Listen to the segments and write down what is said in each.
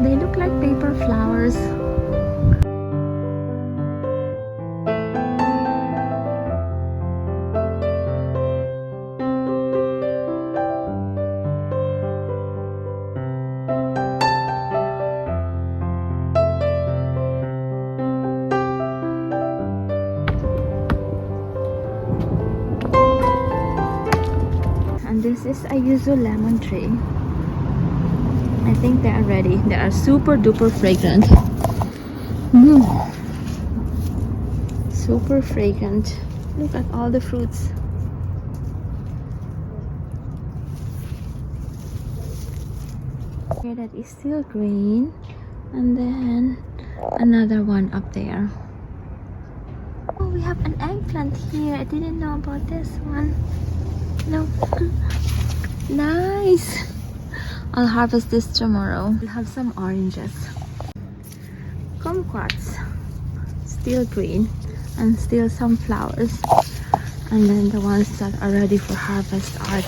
They look like paper flowers. And this is a yuzu lemon tree. I think they are ready. They are super duper fragrant. Super fragrant. Look at all the fruits. Here that is still green. And then another one up there. Oh, we have an eggplant here. I didn't know about this one. Look. Nice. I'll harvest this tomorrow. We'll have some oranges. Kumquats. Still green. And still some flowers. And then the ones that are ready for harvest are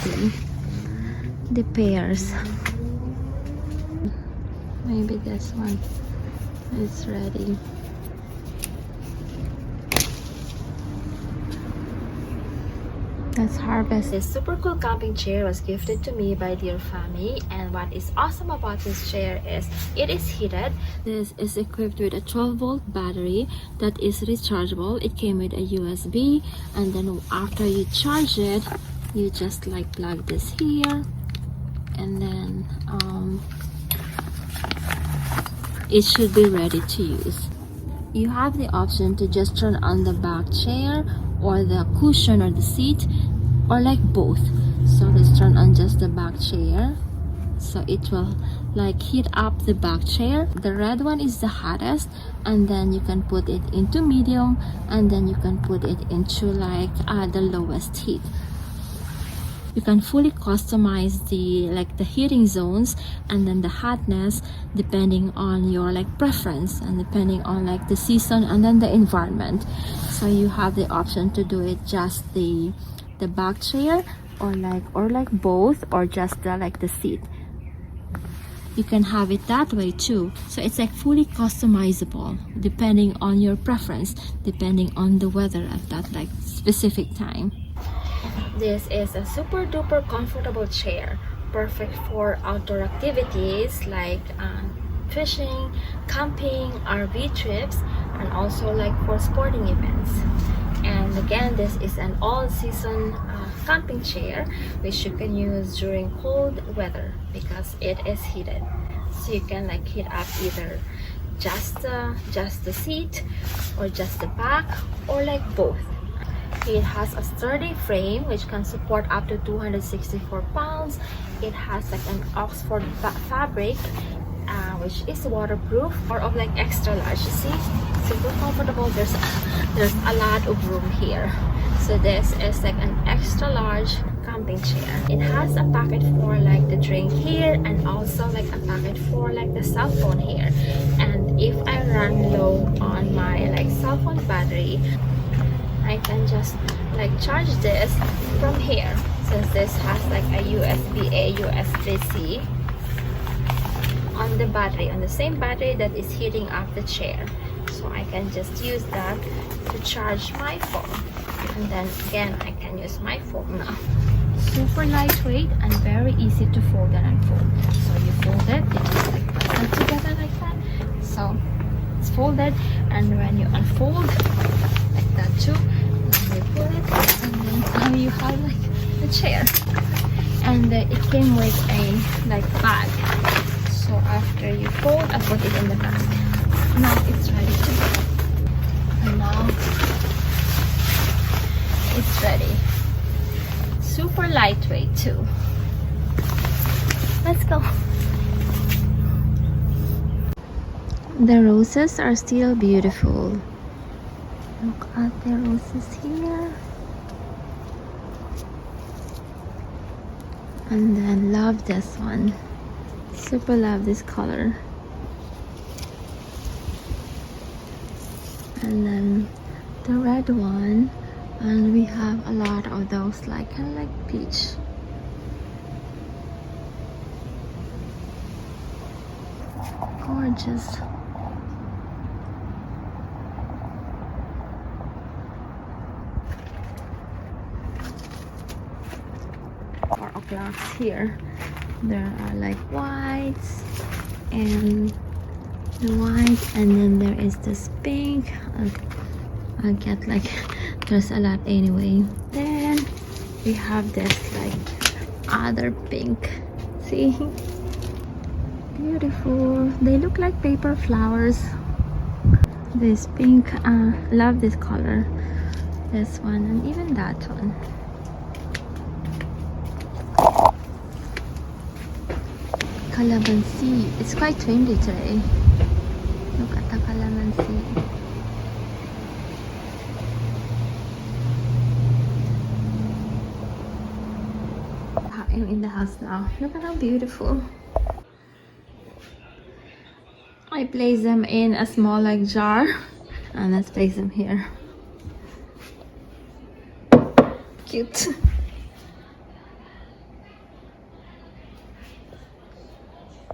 the pears. Maybe this one is ready. Let's harvest. This super cool camping chair was gifted to me by dear family, and what is awesome about this chair is it is heated. This is equipped with a 12-volt battery that is rechargeable. It came with a USB, and then after you charge it, you just like plug this here, and then it should be ready to use. You have the option to just turn on the back chair or the cushion or the seat, or like both. So let's turn on just the back chair, so it will like heat up the back chair. The red one is the hottest, and then you can put it into medium, and then you can put it into like the lowest heat. You can fully customize the heating zones and then the hotness depending on your like preference and depending on like the season and then the environment. So you have the option to do it just the back chair or like both, or just the seat. You can have it that way too. So it's like fully customizable depending on your preference, depending on the weather at that like specific time. This is a super duper comfortable chair, perfect for outdoor activities like fishing, camping, RV trips, and also like for sporting events. And again, this is an all-season camping chair which you can use during cold weather because it is heated. So you can like heat up either just the seat or just the back, or like both. It has a sturdy frame which can support up to 264 pounds. It has like an Oxford fabric which is waterproof, or of like extra large. You see, super comfortable. There's a lot of room here. So this is like an extra large camping chair. It has a pocket for like the drink here, and also like a pocket for like the cell phone here. And if I run low on my like cell phone battery, I can just like charge this from here, since this has like a USB-A, USB-C on the battery, on the same battery that is heating up the chair. So I can just use that to charge my phone, and then again I can use my phone now. Super lightweight and very easy to fold and unfold. So you fold it, you just like press it together like that. So it's folded, and when you unfold like that too, then you pull it, and then now you have like the chair. And it came with a like bag. So after you fold, I put it in the bag. Now it's ready to go. And now it's ready. Super lightweight too. Let's go. The roses are still beautiful. Look at the roses here. And then love this one. Super love this color. And then the red one, and we have a lot of those like kind of like peach. gorgeous. More o'clocks here. There are like whites and the white, and then there is this pink. I'll get like there's a lot anyway. Then we have this like other pink. See, beautiful. They look like paper flowers. This pink, love this color. This one and even that one. Calamansi. It's quite trendy today. Look at the calamansi. I'm in the house now. Look at how beautiful. I place them in a small like jar, and let's place them here. Cute.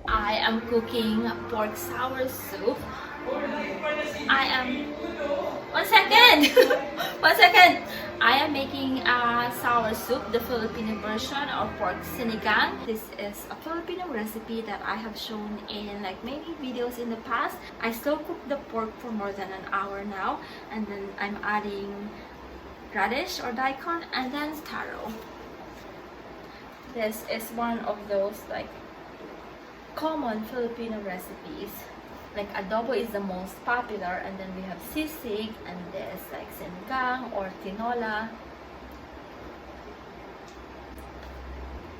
I am cooking pork sour soup. I am... One second! One second! I am making a sour soup, the Filipino version of pork sinigang. This is a Filipino recipe that I have shown in like many videos in the past. I slow cook the pork for more than an hour now, and then I'm adding radish or daikon and then taro. This is one of those like common Filipino recipes. Like adobo is the most popular, and then we have sisig, and there's like sinigang or tinola.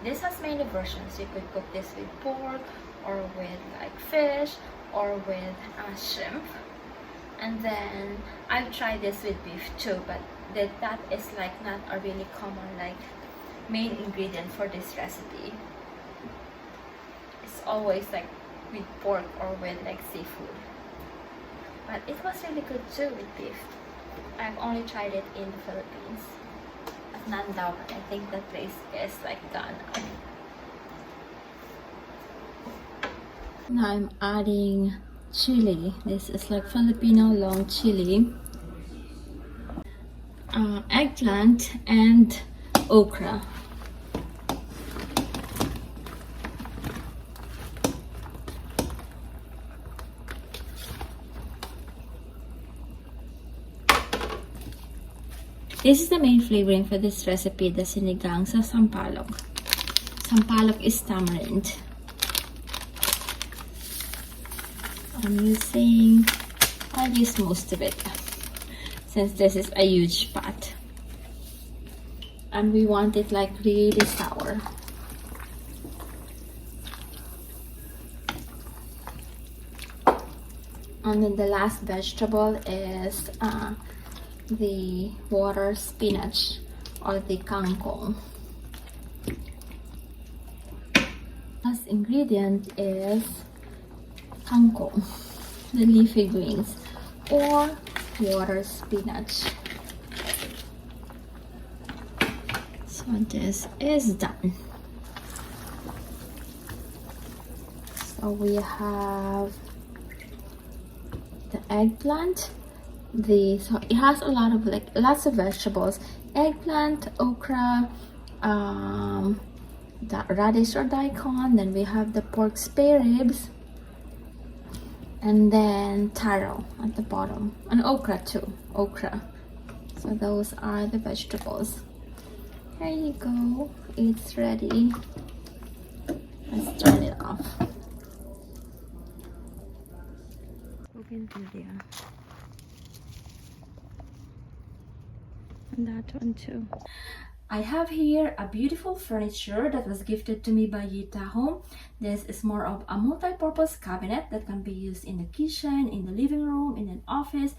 This has many versions. You could cook this with pork or with like fish or with shrimp. And then I've tried this with beef too, but that is like not a really common like main ingredient for this recipe. It's always like with pork or with like seafood, but it was really good too with beef. I've only tried it in the Philippines at Nandao, but I think that place is like done. Now I'm adding chili. This is like Filipino long chili, eggplant and okra. This is the main flavoring for this recipe, the sinigang sa sampalok. Sampalok is tamarind. I'll use most of it since this is a huge pot. And we want it like really sour. And then the last vegetable is the water spinach or the kangkong. Last ingredient is kangkong, the leafy greens, or water spinach. So this is done. So we have the eggplant. So it has a lot of like lots of vegetables: eggplant, okra, the radish or daikon. Then we have the pork spare ribs, and then taro at the bottom, and okra too. Okra. So those are the vegetables. Here you go. It's ready. Let's turn it off. Open video. And that one too. I have here a beautiful furniture that was gifted to me by Yita Home. This is more of a multi-purpose cabinet that can be used in the kitchen, in the living room, in an office,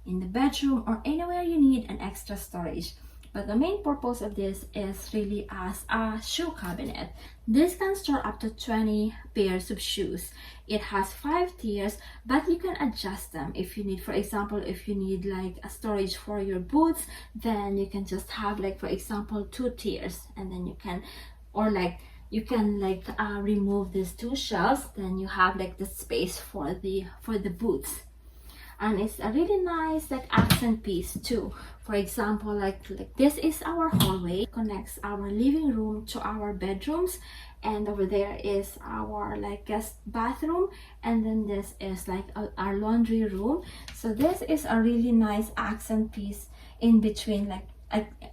in the bedroom, or anywhere you need an extra storage. But the main purpose of this is really as a shoe cabinet. This can store up to 20 pairs of shoes. It has 5 tiers, but you can adjust them if you need. For example, if you need like a storage for your boots, then you can just have like, for example, 2 tiers, and then you can, or like you can like remove these two shelves, then you have like the space for the boots. And it's a really nice like accent piece too. For example, like this is our hallway, connects our living room to our bedrooms, and over there is our like guest bathroom, and then this is like our laundry room. So this is a really nice accent piece in between, like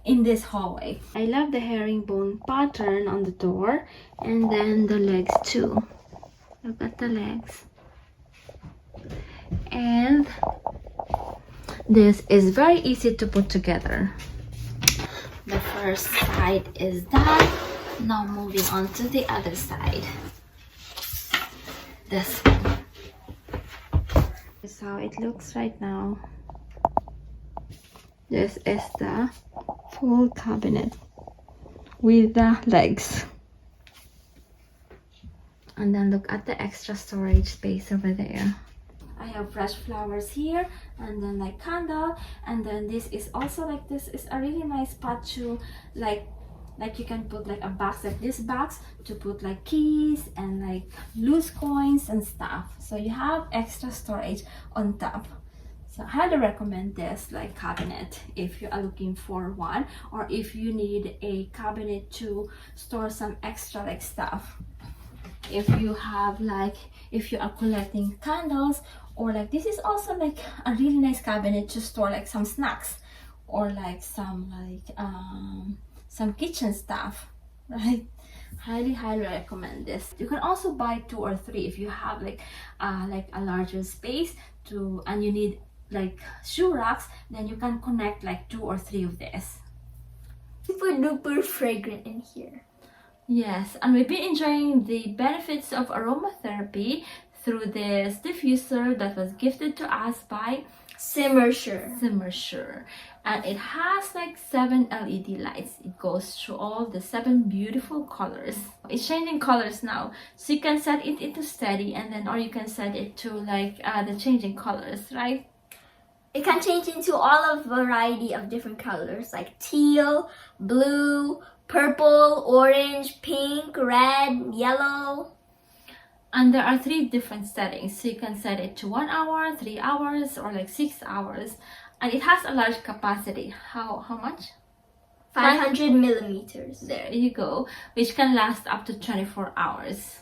in this hallway. I love the herringbone pattern on the door, and then the legs too. Look at the legs. And this is very easy to put together. The first side is done. Now moving on to the other side. This one. This is how it looks right now. This is the full cabinet with the legs. And then look at the extra storage space over there. I have fresh flowers here, and then like candle, and then this is also like, this is a really nice spot to like you can put like a box like this box to put like keys and like loose coins and stuff. So you have extra storage on top. So I highly recommend this like cabinet if you are looking for one, or if you need a cabinet to store some extra like stuff. If you have like, if you are collecting candles, or like this is also like a really nice cabinet to store like some snacks, or like some some kitchen stuff, right? Highly recommend this. You can also buy 2 or 3 if you have like a larger space to, and you need like shoe racks, then you can connect like 2 or 3 of this. Super duper fragrant in here. Yes, and we've been enjoying the benefits of aromatherapy through this diffuser that was gifted to us by Simmersure. And it has like 7 LED lights. It goes through all the 7 beautiful colors. It's changing colors now, so you can set it into steady, and then, or you can set it to like the changing colors, right? It can change into all of variety of different colors, like teal, blue, purple, orange, pink, red, yellow. And there are 3 different settings, so you can set it to 1 hour, 3 hours, or like 6 hours. And it has a large capacity. How much? 500 millimeters. There you go, which can last up to 24 hours.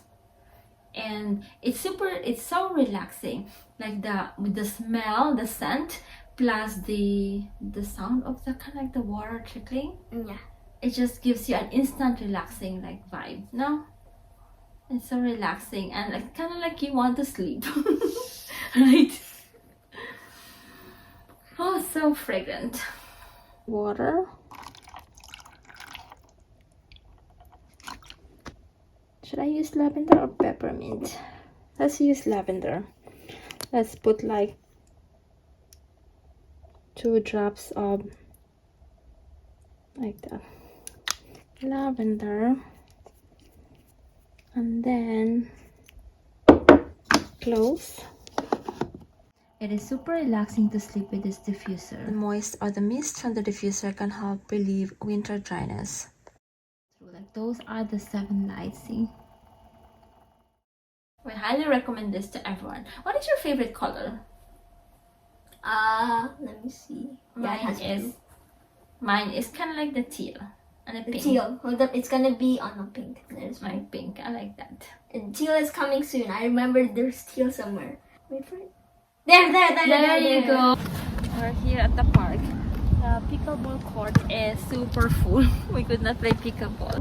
And it's so relaxing, like with the smell, the scent, plus the sound of the kind of like the water trickling. Yeah. It just gives you an instant relaxing like vibe, no? It's so relaxing, and like kind of like you want to sleep. Right? Oh, so fragrant. Water. Should I use lavender or peppermint? Let's use lavender. Let's put like 2 drops of like that lavender, and then cloves. It is super relaxing to sleep with this diffuser. The moist or the mist from the diffuser can help relieve winter dryness. Like those are the 7 lights, see? We highly recommend this to everyone. What is your favorite color? Let me see. Mine is kind of like the teal and the pink. Teal. Hold up, it's gonna be on a pink. There's My pink, I like that. And teal is coming soon. I remember there's teal somewhere. Wait for it. There you go. We're here at the park. The pickleball court is super full. We could not play pickleball.